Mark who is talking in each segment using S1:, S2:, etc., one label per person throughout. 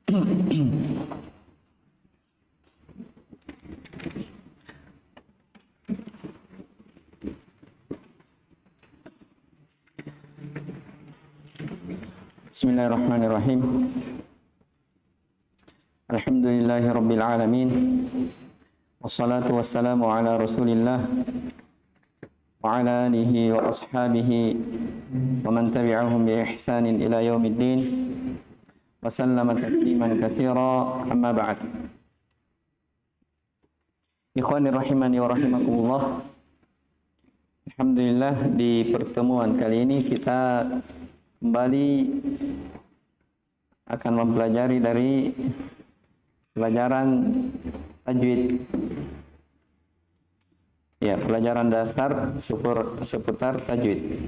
S1: Bismillahirrahmanirrahim. Alhamdulillahirabbil alamin. Wassalatu wassalamu ala Rasulillah wa ala alihi wa ashabihi wa man tabi'ahum bi ihsanin ila yaumiddin. Wa sallama tasliman katsira, amma ba'd. Ikhwani rahimani wa rahimakumullah. Alhamdulillah, di pertemuan kali ini kita kembali akan mempelajari dari pelajaran tajwid. Ya, pelajaran dasar seputar tajwid.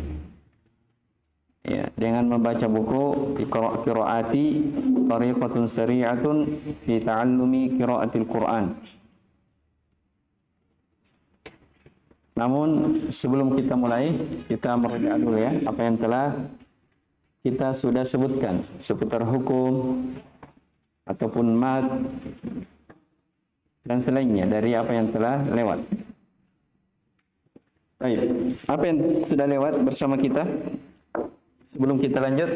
S1: Ya, dengan membaca buku Iqra' Qiraati Thariqatun Sari'atun fi Ta'allumi Qiraatil Quran. Namun sebelum kita mulai, kita merujuk dulu ya apa yang telah kita sudah sebutkan seputar hukum ataupun mad dan selainnya dari apa yang telah lewat. Baik, apa yang sudah lewat bersama kita sebelum kita lanjut?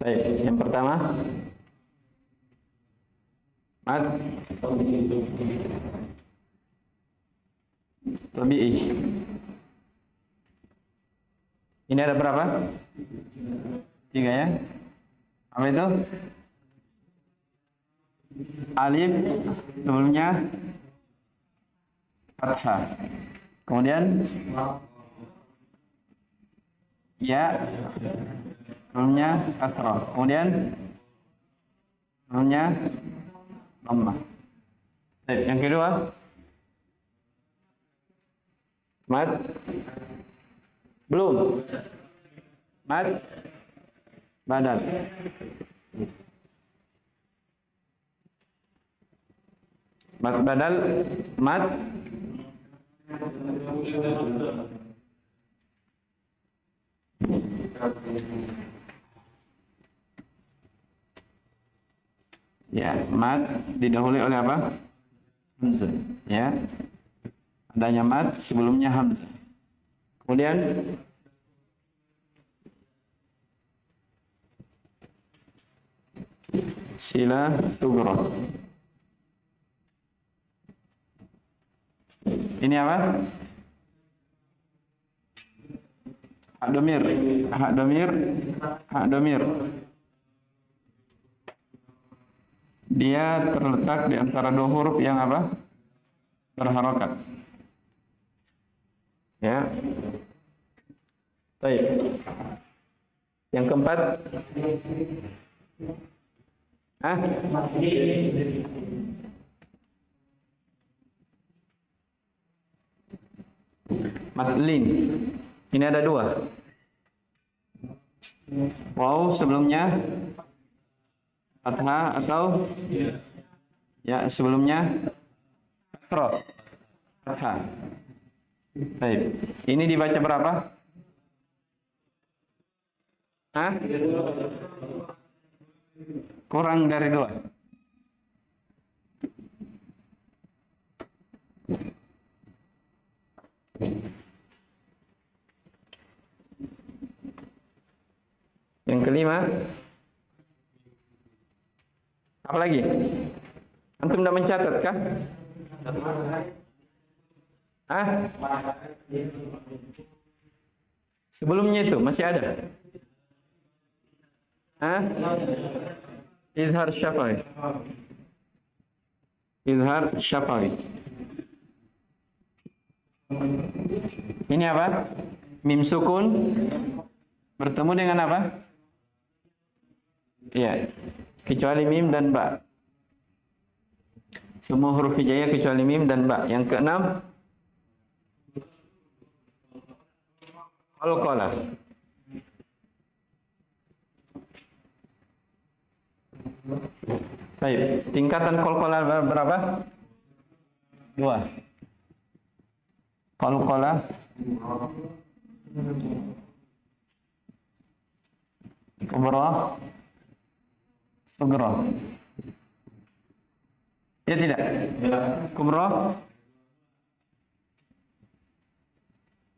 S1: Baik, yang pertama mad tabi'i. Ini ada berapa? 3 ya. Apa itu? Alif sebelumnya fathah. Kemudian ya sebelumnya kasrah. Kemudian sebelumnya dhammah. Baik, yang kedua mad belum. Mad badal. Mad badal, mad ya, mad didahului oleh apa? Hamzah. Ya, adanya mad sebelumnya hamzah. Kemudian sila sughra. Ini apa? Hak domir, hak domir, hak domir. Dia terletak di antara dua huruf yang apa? Berharokat. Ya. Baik. Yang keempat. Matlin. Ini ada 2. Waw sebelumnya fathah atau ya sebelumnya kasrah. Fathah. Baik. Ini dibaca berapa? Kurang dari 2. Yang kelima, apa lagi? Antum tidak mencatat kah? Sebelumnya itu masih ada? Izhar syafa'i. Izhar syafa'i. Ini apa? Mim sukun bertemu dengan apa? Ya, kecuali mim dan ba. Semua huruf hijaiyah kecuali mim dan ba. Yang keenam, Qalqalah. Baik, tingkatan qalqalah berapa? 2. Qalqalah kubra, sugra. Ya tidak? Kubra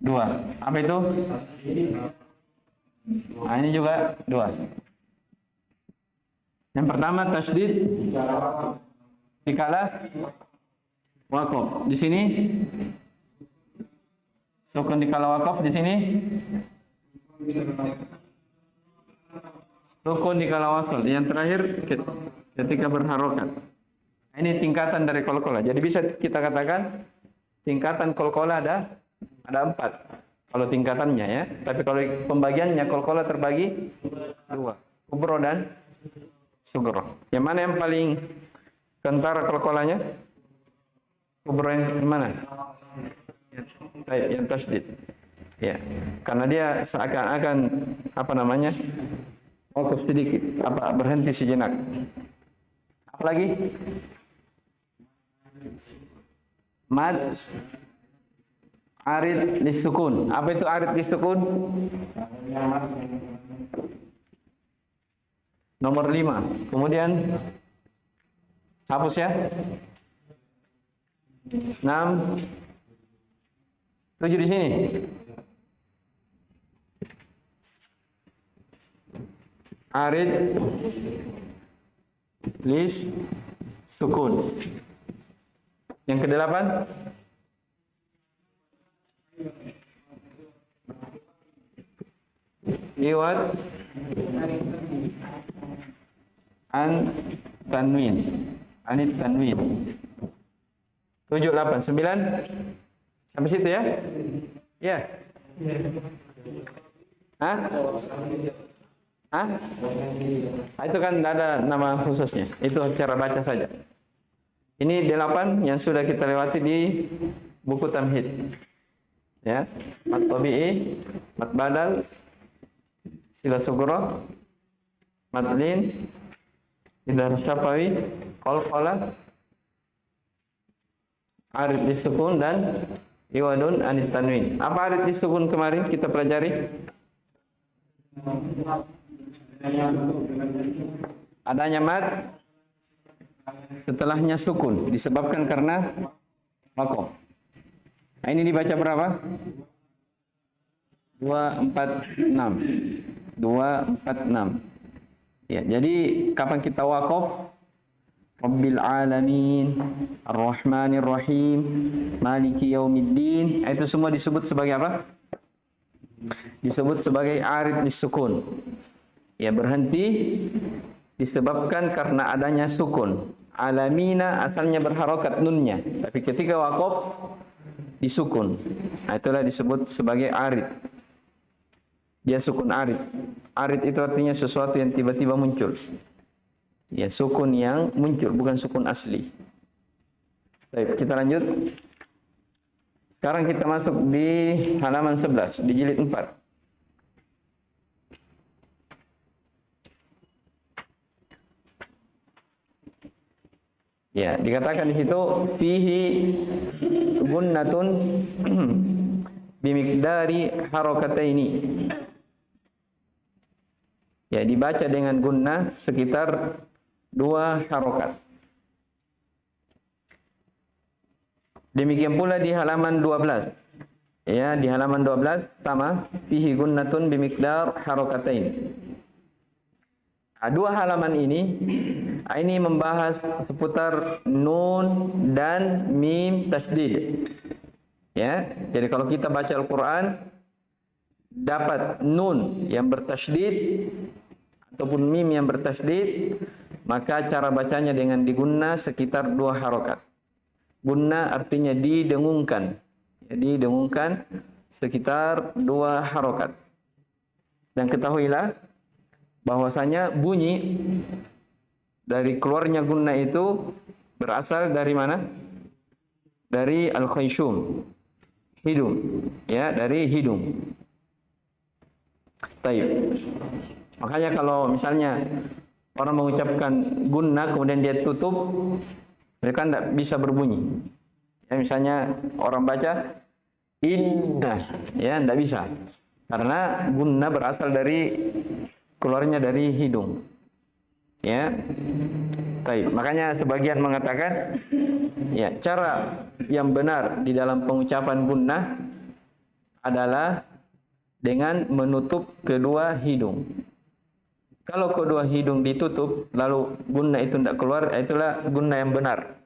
S1: 2. Apa itu? Nah, ini juga 2. Yang pertama tasydid dikala waqaf. Di sini sukun dikala waqaf, di sini sukun dikala wasl. Yang terakhir ketika berharokat. Ini tingkatan dari qalqalah. Jadi bisa kita katakan tingkatan qalqalah ada 4. Kalau tingkatannya ya. Tapi kalau pembagiannya qalqalah terbagi 2. Kubra dan sugra. Yang mana yang paling kentara qalqalahnya? Kubra yang mana? Baik, yang tasydid. Ya. Karena dia seakan-akan apa namanya? Waqaf sedikit, berhenti sejenak. Apalagi? Mad arid lisukun. Apa itu arid lisukun? Nomor 5. Kemudian hapus ya. 6. 7 di sini. Arid lis sukun. Yang ke-8 iwad an tanwin. Anit tanwin. 7, 8, 9 sampai situ ya? Ya. Hah? Hah? Itu kan tidak ada nama khususnya. Itu cara baca saja. Ini 8 yang sudah kita lewati di buku tamhid. Ya, mat tabi'i, mat badal, sila sughra, mat lin, idhar syafawi, qalqalah, arid disukun dan iwadun anit tanwin. Apa arid disukun kemarin kita pelajari? Adanya mad setelahnya sukun disebabkan karena waqaf. Nah, ini dibaca berapa? 2, 4, 6. 2, 4, 6. Ya, jadi kapan kita waqaf? Rabbil alamin, Ar-Rahmanir Rahim, Maliki Yaumiddin. Itu semua disebut sebagai apa? Disebut sebagai arid lisukun. Ya, berhenti disebabkan karena adanya sukun. Alamina asalnya berharokat nunnya, tapi ketika waqaf disukun. Nah, itulah disebut sebagai arid. Dia sukun arid. Arid itu artinya sesuatu yang tiba-tiba muncul. Ya, sukun yang muncul, bukan sukun asli. Baik, kita lanjut. Sekarang kita masuk di halaman 11, di jilid 4. Ya, dikatakan di situ fihi gunnatun bimiqdari harakataini. Ya, dibaca dengan gunnah sekitar 2 harokat. Demikian pula di halaman 12. Ya, di halaman 12 sama fihi gunnatun bimiqdar harakatain. Dua halaman ini membahas seputar nun dan mim tasydid. Ya, jadi kalau kita baca Al-Qur'an dapat nun yang bertasydid ataupun mim yang bertasydid, maka cara bacanya dengan digunna sekitar 2 harokat. Gunna artinya didengungkan. Ya, didengungkan sekitar 2 harokat. Dan ketahuilah bahwasanya bunyi dari keluarnya gunna itu berasal dari mana? Dari al-khayshum, hidung. Ya, dari hidung. Taib. Makanya kalau misalnya orang mengucapkan gunna kemudian dia tutup, itu kan tidak bisa berbunyi. Ya, misalnya orang baca inna, ya tidak bisa. Karena gunna berasal dari keluarnya dari hidung. Ya. Baik, makanya sebagian mengatakan ya, cara yang benar di dalam pengucapan gunnah adalah dengan menutup kedua hidung. Kalau kedua hidung ditutup lalu gunnah itu tidak keluar, itulah gunnah yang benar.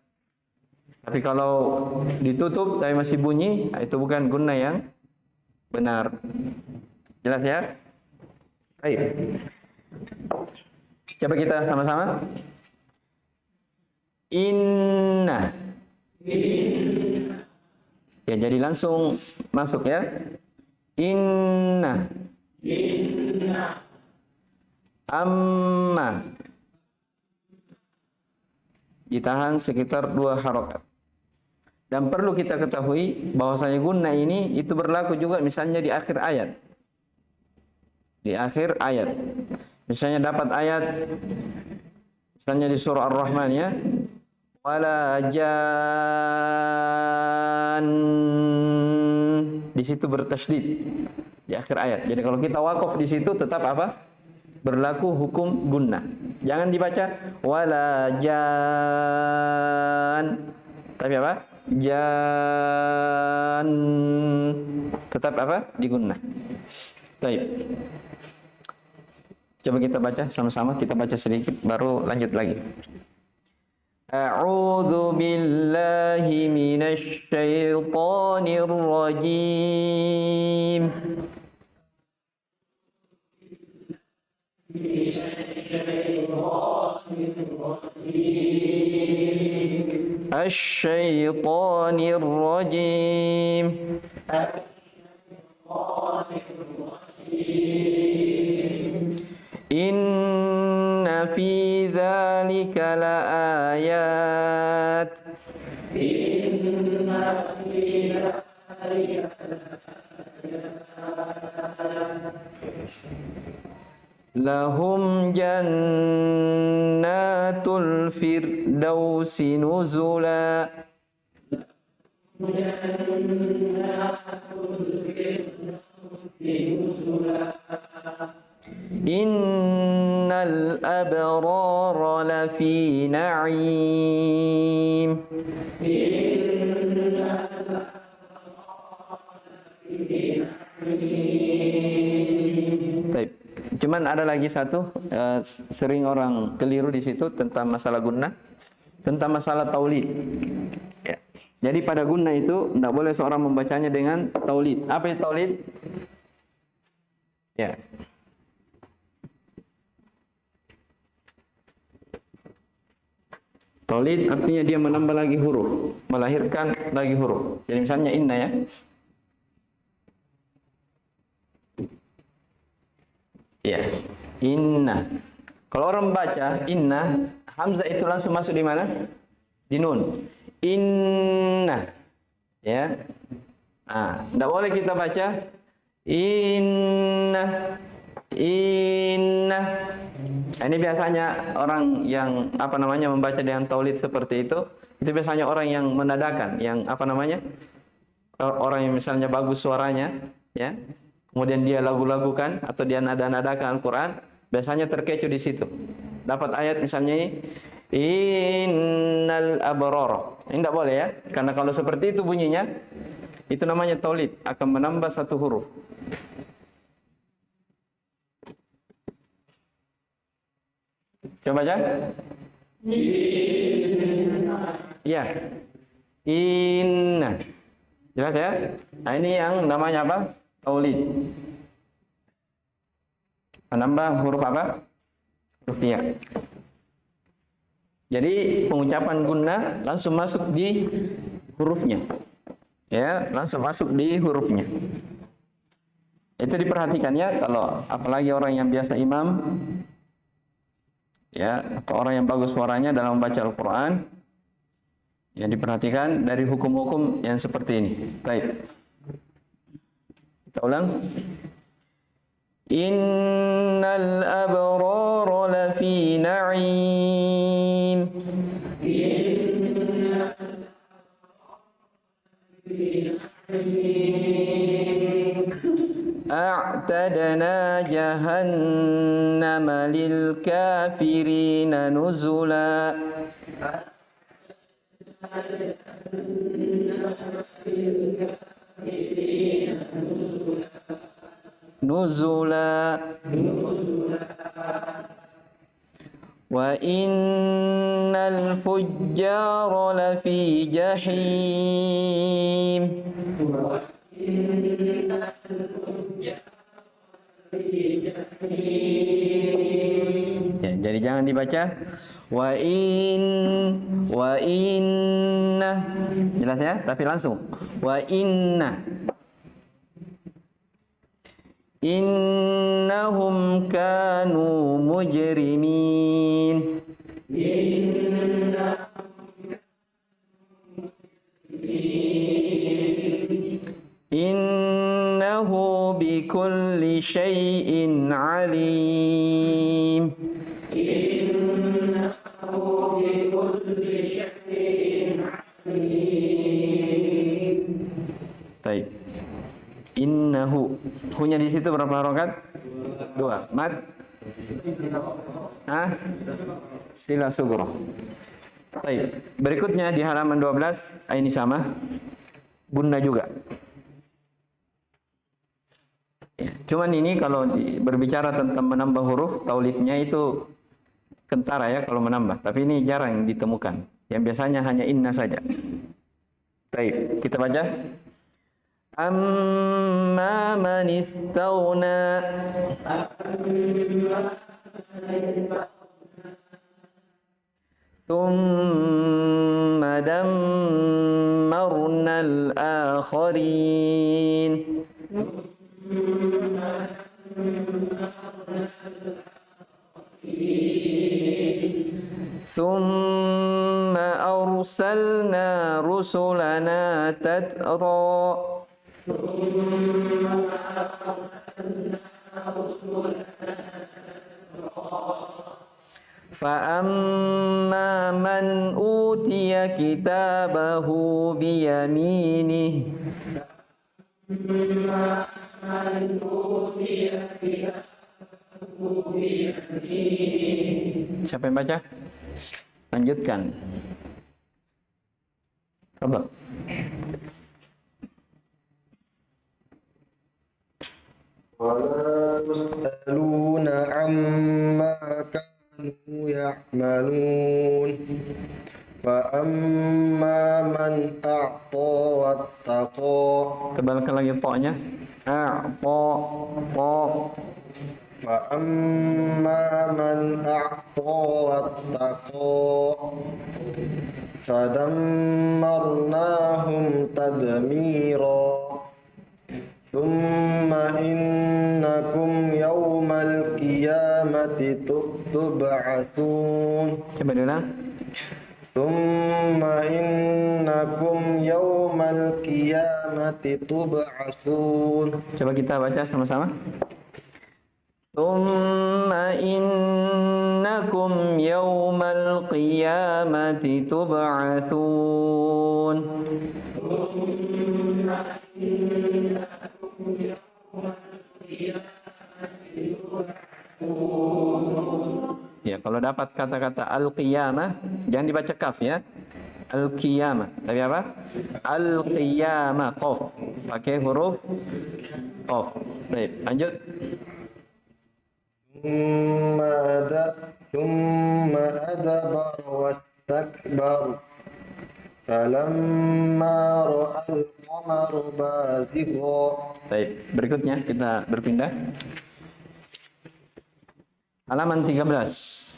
S1: Tapi kalau ditutup tapi masih bunyi, itu bukan gunnah yang benar. Jelas ya? Baik. Coba kita sama-sama. Inna. Ya, jadi langsung masuk ya. Inna. Amma. Ditahan sekitar 2 harokat. Dan perlu kita ketahui bahwasanya gunnah ini itu berlaku juga misalnya di akhir ayat. Di akhir ayat. Misalnya dapat ayat misalnya di surah Ar-Rahman ya. Wala jan, di situ bertasydid di akhir ayat. Jadi kalau kita wakaf di situ tetap apa? Berlaku hukum gunnah. Jangan dibaca wala jan. Tapi apa? Jan. Tetap apa? Digunnah. Baik. Coba kita baca sama-sama, kita baca sedikit baru lanjut lagi. A'udzu billahi minasy syaithanir rajim. Asy-syaithanir rajim. Inna fi dzalika laayat. Lahum jannatul firdausi nuzula. Innal abrara lafi na'im. Baik. Cuman ada lagi satu sering orang keliru di situ tentang masalah gunnah, tentang masalah taulid. Ya. Jadi pada gunnah itu tidak boleh seorang membacanya dengan taulid. Apa itu taulid? Ya. Taulid artinya dia menambah lagi huruf, melahirkan lagi huruf. Jadi misalnya inna ya. Ya, inna. Kalau orang baca inna, hamzah itu langsung masuk di mana? Di nun. Inna. Ya. Ah, tidak boleh kita baca inna. Inna. Ini biasanya orang yang membaca dengan taulid seperti itu biasanya orang yang menadakan, yang orang yang misalnya bagus suaranya, ya. Kemudian dia lagu-lagukan atau dia nada-nadakan Al-Qur'an, biasanya terkecoh di situ. Dapat ayat misalnya ini innal abrar. Ini tidak boleh ya, karena kalau seperti itu bunyinya itu namanya taulid, akan menambah satu huruf. Coba aja. Iya. Inna. Jelas ya? Nah, ini yang namanya apa? Taulid. Menambah huruf apa? Huruf ya. Jadi pengucapan gunnah langsung masuk di hurufnya. Ya, langsung masuk di hurufnya. Itu diperhatikan ya, kalau apalagi orang yang biasa imam, ya, atau orang yang bagus suaranya dalam membaca Al-Quran, ya, diperhatikan dari hukum-hukum yang seperti ini. Baik, kita ulang. Innal abrara lafi na'im. أعتدنا جهنم للكافرين نزلا. نزلا. وإن الفجار لفي جحيم. Ya, jadi jangan dibaca wa inna, jelas ya, tapi langsung wa inna innahum kanu mujrimin. Innahu bikulli syai'in alim. Baik. Innahu. Hunya di situ berapa harokat? 2. Mad? Hah? Sila sughra. Baik. Berikutnya di halaman 12, ini sama. Bunda juga. Ya, cuman ini kalau berbicara tentang menambah huruf, taulidnya itu kentara ya kalau menambah. Tapi ini jarang ditemukan. Yang biasanya hanya inna saja. Baik, kita baca. Amma man istaghna. Thumma dammarna al-akharin. ثم أرسلنا رسلنا تترى. فأما من أوتي كتابه بيمينه. Siapa yang baca? Lanjutkan. Coba.
S2: ولا تسألون عما كانوا يعملون فأما من أعطى واتقى.
S1: Tebalkan lagi to-nya. To.
S2: فأما من أعطى واتقى فدمرناهم تدميرا ثم إنكم يوم القيامة تبعثون.
S1: Coba diulang.
S2: ثم إنكم يوم القيامة تبعثون.
S1: Coba kita baca sama-sama. ثم إنكم يوم القيامة تبعثون. Ya, kalau dapat kata-kata al-qiyamah jangan dibaca kaf ya. Al-qiyamah. Tapi apa? Al-qiyamah qaf. Pakai huruf qaf. Baik, lanjut.
S2: ثم أدبر واستكبر فلما رأى القمر بازغا.
S1: Baik, berikutnya kita berpindah. Halaman 13.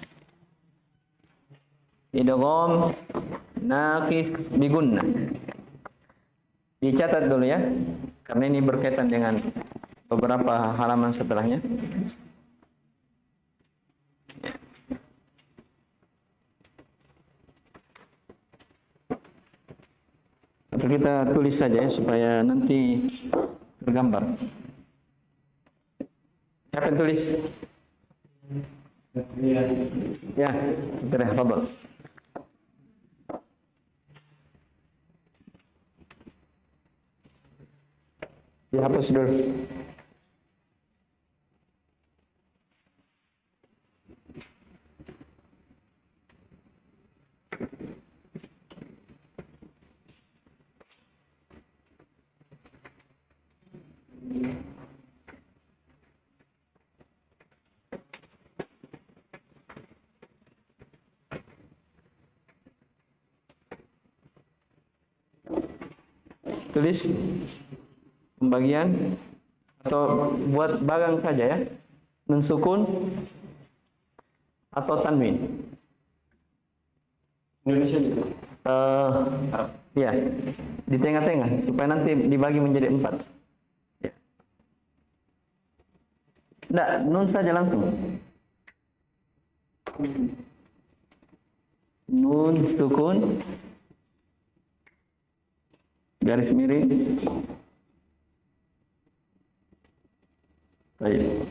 S1: Idgham naqis bi gunnah. Dicatat dulu ya, karena ini berkaitan dengan beberapa halaman setelahnya. Atau kita tulis saja ya, supaya nanti tergambar. Siapa yang tulis? Ya, betul, fadhal. Dihapus dulu. Tulis pembagian atau buat bagang saja ya. Nun sukun atau tanwin.
S3: Indonesia juga.
S1: Ya, di tengah-tengah supaya nanti dibagi menjadi 4. Ya. Nggak, nun saja langsung. Nun sukun garis miring. Baik.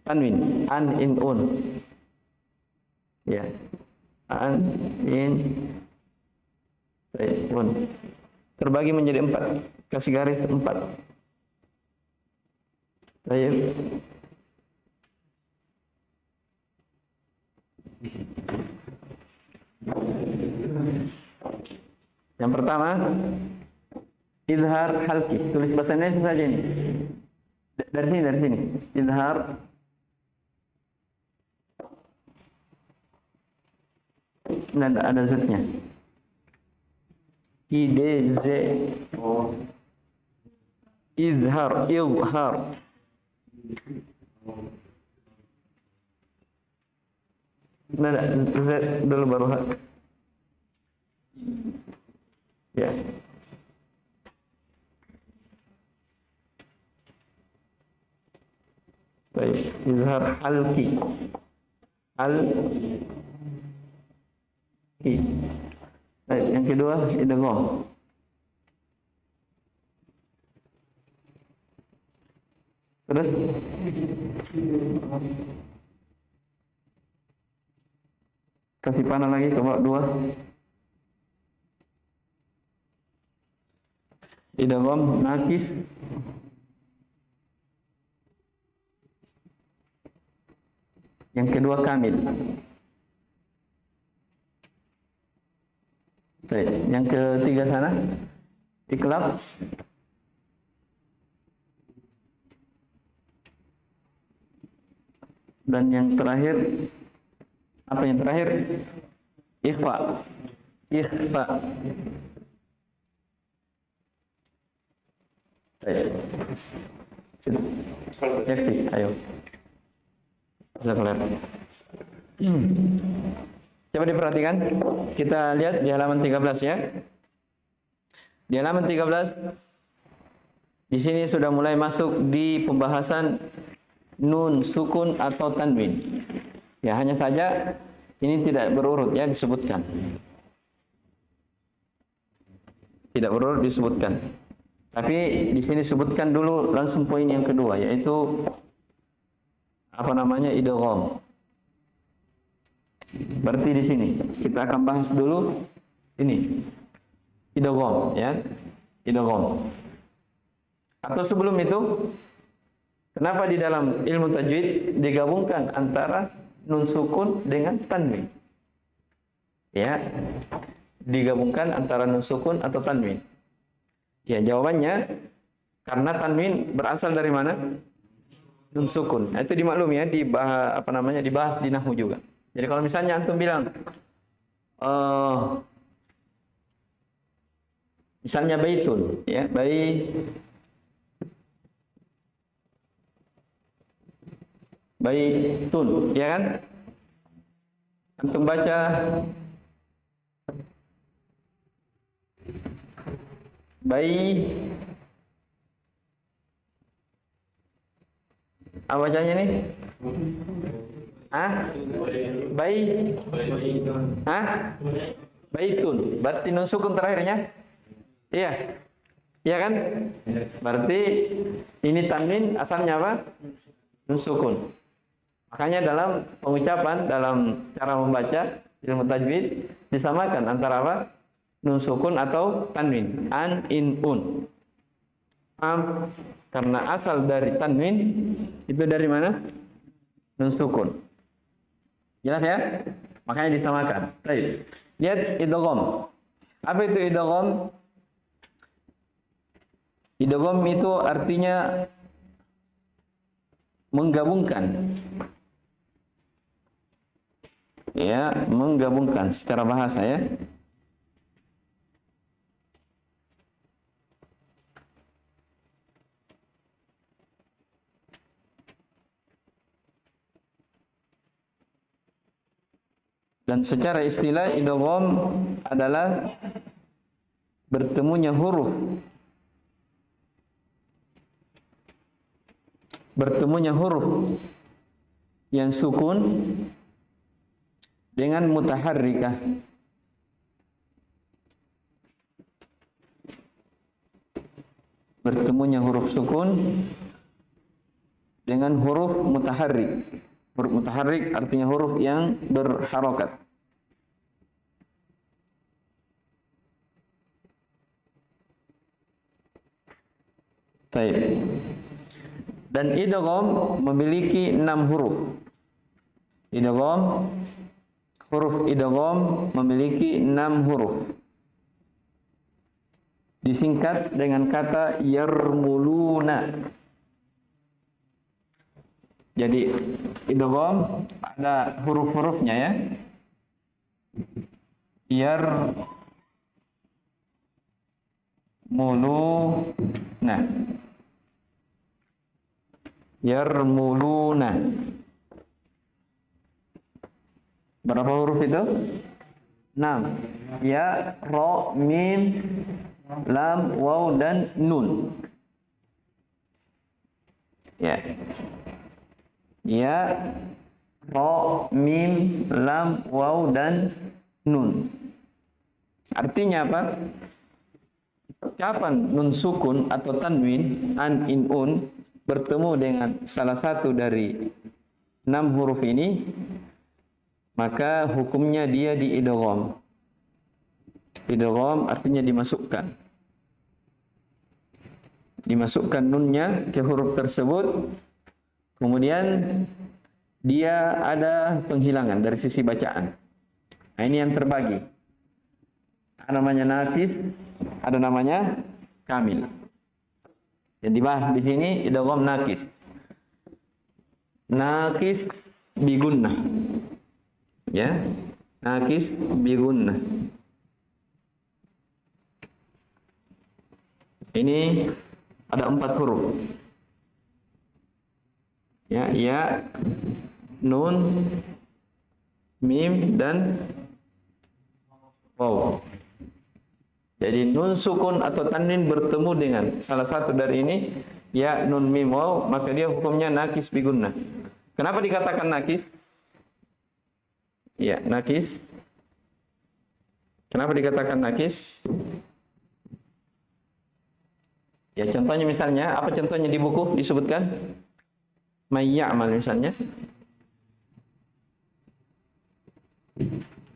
S1: Tanwin, an in un. Ya. An in baik, un. Terbagi menjadi 4. Kasih garis 4. Baik. Yang pertama, izhar halki. Tulis bahasa Indonesia saja ini. Dari sini. Izhar dan ada Z-nya. IDZ.
S3: Oh,
S1: Izhar. Nah, Z dulu baru H. Ya. Baik, izhar halki. Baik, yang kedua idgham. Terus kasih panah lagi ke bawah 2. Idgham nakis. Yang kedua kamil. Baik, yang ketiga sana iklab. Dan yang terakhir apa yang terakhir? Ikhfa. Baik. Yakfi, ayo. Bisa kelar. Coba diperhatikan. Kita lihat di halaman 13 ya. Di halaman 13 di sini sudah mulai masuk di pembahasan nun sukun atau tanwin. Ya, hanya saja ini tidak berurut ya disebutkan. Tidak berurut disebutkan. Tapi di sini sebutkan dulu langsung poin yang kedua, yaitu apa namanya idgham. Berarti di sini kita akan bahas dulu ini idgham ya, idgham. Atau sebelum itu, kenapa di dalam ilmu tajwid digabungkan antara nun sukun dengan tanwin? Ya, digabungkan antara nun sukun atau tanwin. Ya, jawabannya karena tanwin berasal dari mana? Nun sukun. Nah, itu dimaklumi ya, dibahas di nahwu juga. Jadi kalau misalnya antum bilang misalnya baitun ya, baitun ya kan? Antum baca apa bacanya nih? Baitun. Berarti nun sukun terakhirnya? Iya. Iya kan? Berarti ini tanwin asalnya apa? Nun sukun. Makanya dalam pengucapan, dalam cara membaca ilmu tajwid disamakan antara apa? Nun sukun atau tanwin. An, in, un. Paham? Karena asal dari tanwin itu dari mana? Nun sukun. Jelas ya? Makanya disamakan. Baik. Lihat idgham. Apa itu idgham? Idgham itu artinya menggabungkan. Ya, menggabungkan secara bahasa ya. Dan secara istilah idgham adalah bertemunya huruf yang sukun dengan mutaharrikah. Bertemunya huruf sukun dengan huruf mutaharrik. Huruf mutaharrik artinya huruf yang berharokat. Baik. Dan idgham memiliki 6 huruf. Huruf idgham memiliki 6 huruf. Disingkat dengan kata yarmuluna. Jadi idgham ada huruf-hurufnya ya. Yarmuluna. Berapa huruf itu? 6. Ya, ro, mim, lam, waw, dan nun. Ya. Ya, ro, mim, lam, waw, dan nun. Artinya apa? Kapan nun sukun atau tanwin, an, in, un bertemu dengan salah satu dari 6 huruf ini, maka hukumnya dia diidgham. Idgham artinya dimasukkan. Dimasukkan nunnya ke huruf tersebut, kemudian dia ada penghilangan dari sisi bacaan. Nah, ini yang terbagi. Ada namanya nafis, ada namanya kamil. Yang dibahas di sini idgham nakis. Nakis bigunnah. Ya, nakis bigunnah. Ini ada 4 huruf. Ya, nun, mim, dan waw. Jadi nun sukun atau tanwin bertemu dengan salah satu dari ini, ya, nun, mim, waw, maka dia hukumnya nakis bigunnah. Kenapa dikatakan nakis? Ya, nakis. Kenapa dikatakan nakis? Ya, contohnya misalnya, apa contohnya di buku disebutkan? May ya'mal misalnya.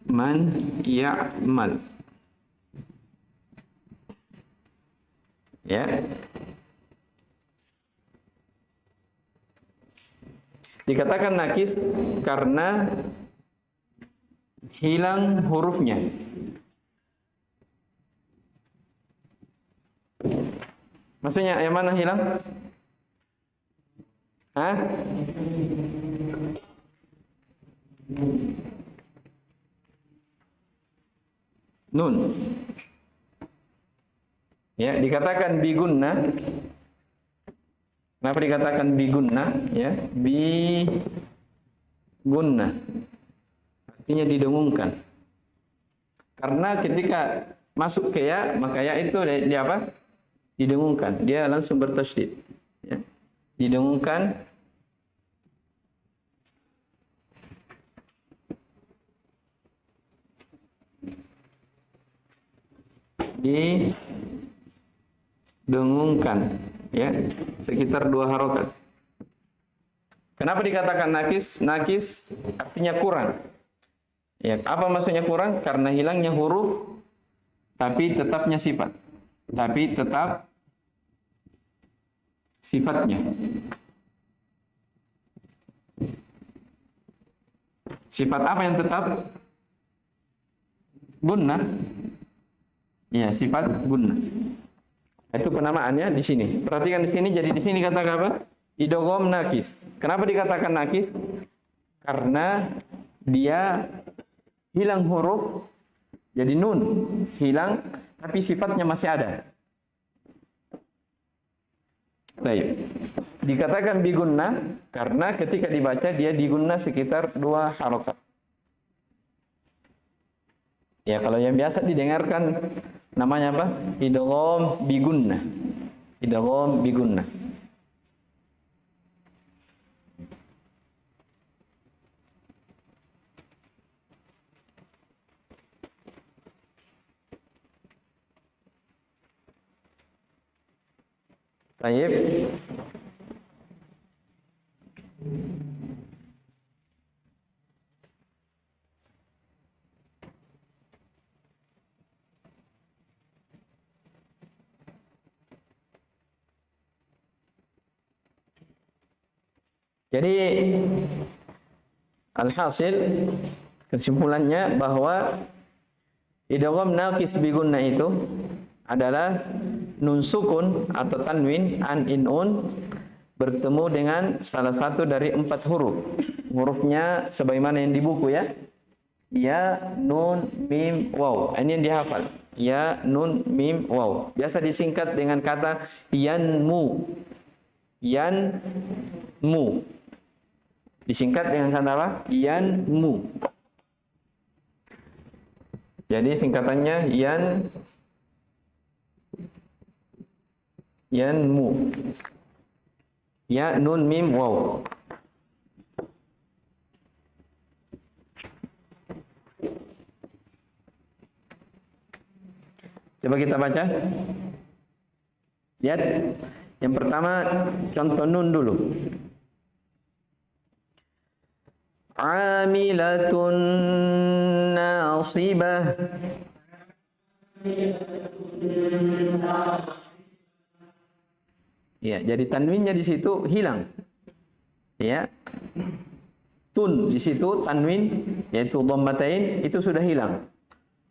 S1: Man ya'mal. Ya. Dikatakan nakis karena hilang hurufnya. Maksudnya yang mana hilang? Hah? Nun. Ya, dikatakan bigunnah. Kenapa dikatakan bigunnah? Ya, bigunnah. Artinya didengungkan. Karena ketika masuk ke ya, maka ya itu dia apa? Didengungkan. Dia langsung bertasydid. Ya. Didengungkan. dengungkan, ya, sekitar 2 harokat. Kenapa dikatakan nakis? Nakis artinya kurang. Ya, apa maksudnya kurang? Karena hilangnya huruf, tapi tetapnya sifat. Tapi tetap sifatnya. Sifat apa yang tetap? Gunnah. Ya, sifat gunnah. Itu penamaannya di sini. Perhatikan di sini. Jadi di sini kata apa? Idgham nakis. Kenapa dikatakan nakis? Karena dia hilang huruf, jadi nun hilang, tapi sifatnya masih ada. Baik. Dikatakan bigunnah karena ketika dibaca dia digunnah sekitar 2 harokat. Ya, kalau yang biasa didengarkan namanya apa? Idgham bigunnah. Idgham bigunnah. Baik. Jadi alhasil kesimpulannya bahwa idgham naqis bi gunnah itu adalah nun sukun atau tanwin an in un bertemu dengan salah satu dari 4 huruf. Hurufnya sebagaimana yang di buku, ya. Ya, nun, mim, waw. Ini yang dihafal. Ya, nun, mim, waw. Biasa disingkat dengan kata yanmu. Yanmu. Disingkat dengan kata apa? Yanmu. Jadi singkatannya yanmu. Ya, nun, mim, waw. Coba kita baca. Lihat. Yang pertama contoh nun dulu. Amilatun nasibah. Ya, jadi tanwinnya di situ hilang. Ya. Tun di situ tanwin yaitu dhammatain itu sudah hilang.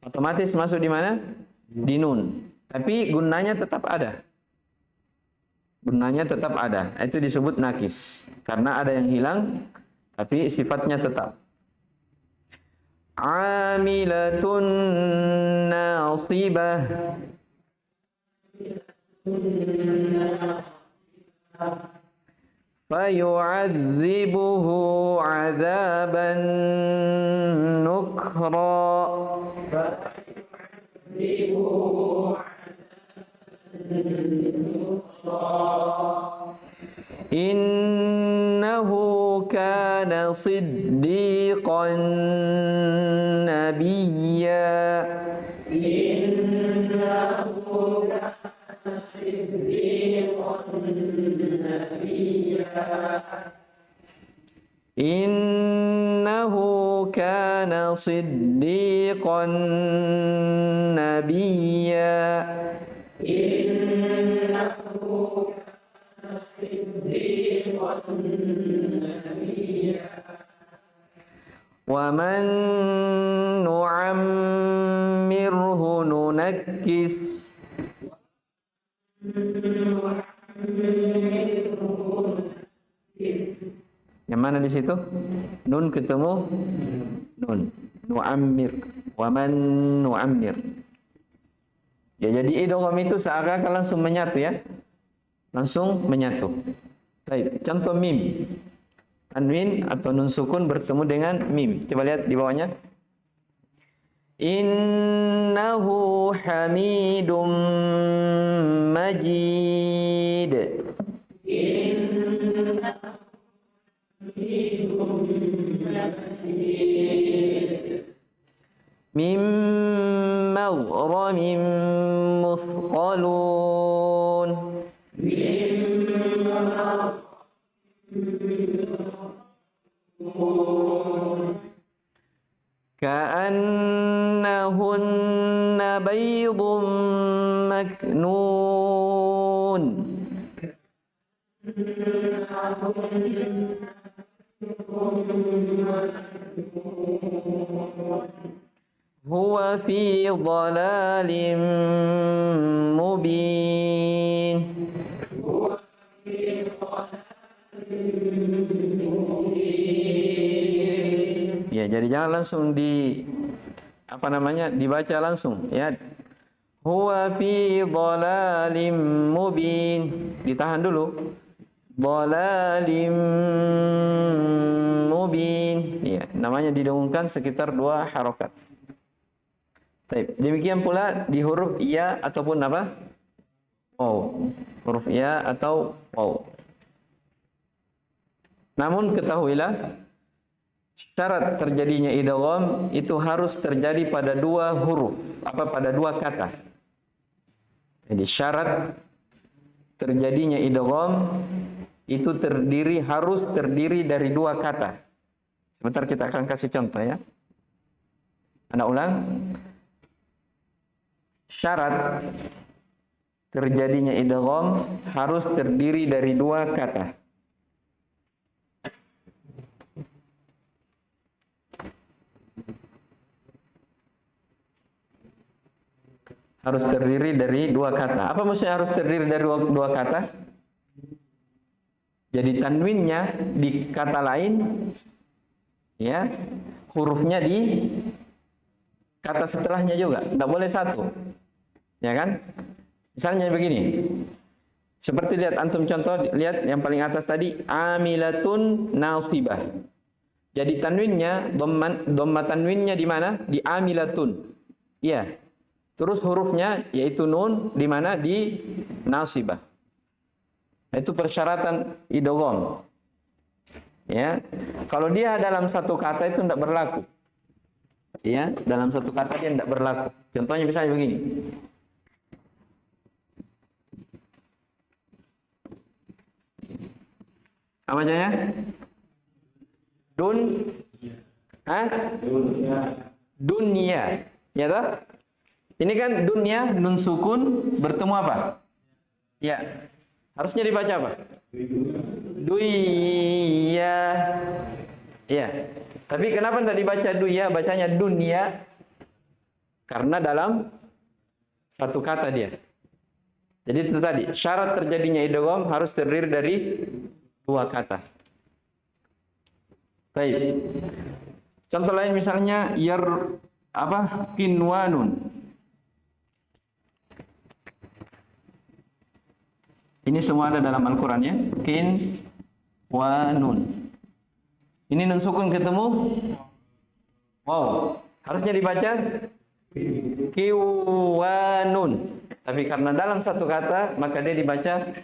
S1: Otomatis masuk di mana? Di nun. Tapi gunnanya tetap ada. Gunnanya tetap ada. Itu disebut nakis. Karena ada yang hilang tapi sifatnya tetap. Amilatun nasibah. Fayu'adzibuhu 'adzaban nukra. Innahu kana siddiqan nabiyya. Innahu kana siddiqan nabiyya. Wa man nu'ammirhu nunakkis. Yang mana di situ? Nun ketemu nun. Nu'ammir. Wa man nu'ammir. Ya, jadi idgham itu seakan-akan langsung menyatu, ya. Langsung menyatu. Baik, contoh mim. Tanwin atau nun sukun bertemu dengan mim. Coba lihat di bawahnya. Innahu hamidum majid. Mim maghramin muthqalun. ka'annahunna baydun maknun. Huwa fi dhalalin mubin. Ya, jadi jangan langsung dibaca langsung ya. Huwa fi dhalalin mubin. Ditahan dulu. Dhalalin mubin. Ya, namanya didengungkan sekitar 2 harokat. Baik, demikian pula di huruf ya ataupun apa? Waw. Huruf ya atau waw. Namun ketahuilah syarat terjadinya idgham itu harus terjadi pada 2 huruf, pada 2 kata. Jadi syarat terjadinya idgham itu harus terdiri dari 2 kata. Sebentar kita akan kasih contoh ya. Anda ulang. Syarat terjadinya idgham harus terdiri dari 2 kata. Harus terdiri dari 2 kata. Apa maksudnya harus terdiri dari 2 kata? Jadi tanwinnya di kata lain, ya, hurufnya di kata setelahnya juga. Tidak boleh satu, ya kan? Misalnya begini. Seperti lihat antum contoh, lihat yang paling atas tadi, amilatun nasibah. Jadi tanwinnya, dhamma tanwinnya di mana? Di amilatun. Iya. Terus hurufnya yaitu nun di mana? Di nasibah. Itu persyaratan idgham. Ya. Kalau dia dalam satu kata itu tidak berlaku. Ya, dalam satu kata dia tidak berlaku. Contohnya misalnya begini. Apa bacanya? Dunia. Ya toh? Ini kan dunia, nun sukun bertemu apa? Ya. Harusnya dibaca apa? Duya. Ya. Tapi kenapa tidak dibaca duya, bacanya dunia? Karena dalam satu kata dia. Jadi itu tadi, syarat terjadinya idgham harus terdiri dari 2 kata. Baik. Contoh lain misalnya kinwanun. Ini semua ada dalam Al-Qur'an ya. Kin wa nun. Ini nun sukun ketemu wow. Harusnya dibaca kiwanun. Tapi karena dalam satu kata, maka dia dibaca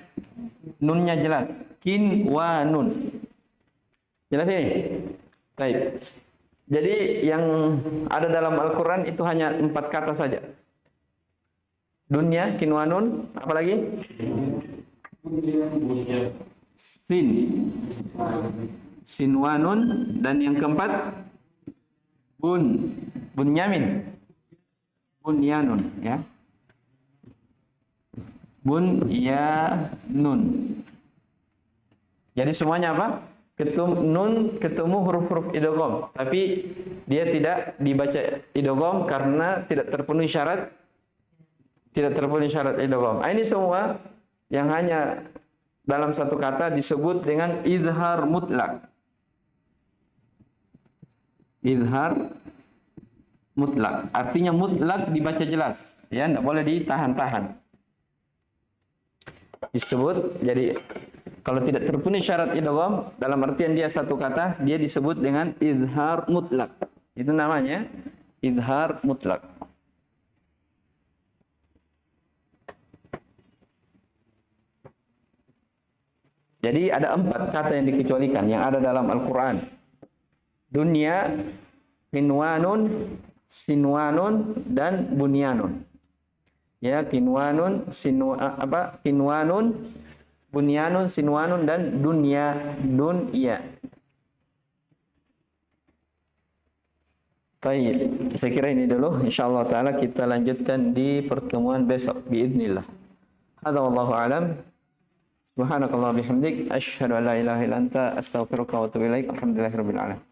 S1: nunnya jelas. Kin wa nun. Jelas ini? Baik. Jadi yang ada dalam Al-Qur'an itu hanya 4 kata saja. Dunya, kin wa nun, apa lagi? Sinwanun, dan yang keempat bunyanun ya. Bunyanun. Jadi semuanya apa? Ketemu huruf-huruf idgham, tapi dia tidak dibaca idgham karena tidak terpenuhi syarat idgham. Ini semua yang hanya dalam satu kata disebut dengan izhar mutlak. Izhar mutlak. Artinya mutlak dibaca jelas. Ya, tidak boleh ditahan-tahan. Disebut, jadi kalau tidak terpenuhi syarat idgham, dalam artian dia satu kata, dia disebut dengan izhar mutlak. Itu namanya izhar mutlak. Jadi ada 4 kata yang dikecualikan yang ada dalam Al-Quran. Dunya, kinwanun, sinwanun, dan bunyanun. Ya, kinwanun, bunyanun, sinwanun, dan dunya. Baik, saya kira ini dulu. Insyaallah taala kita lanjutkan di pertemuan besok biidznillah. Hadza wallahu alam. Subhanakallah bihamdik asyhadu an la ilaha illa anta astaghfiruka wa atubu ilaik. Alhamdulillahirabbil alamin.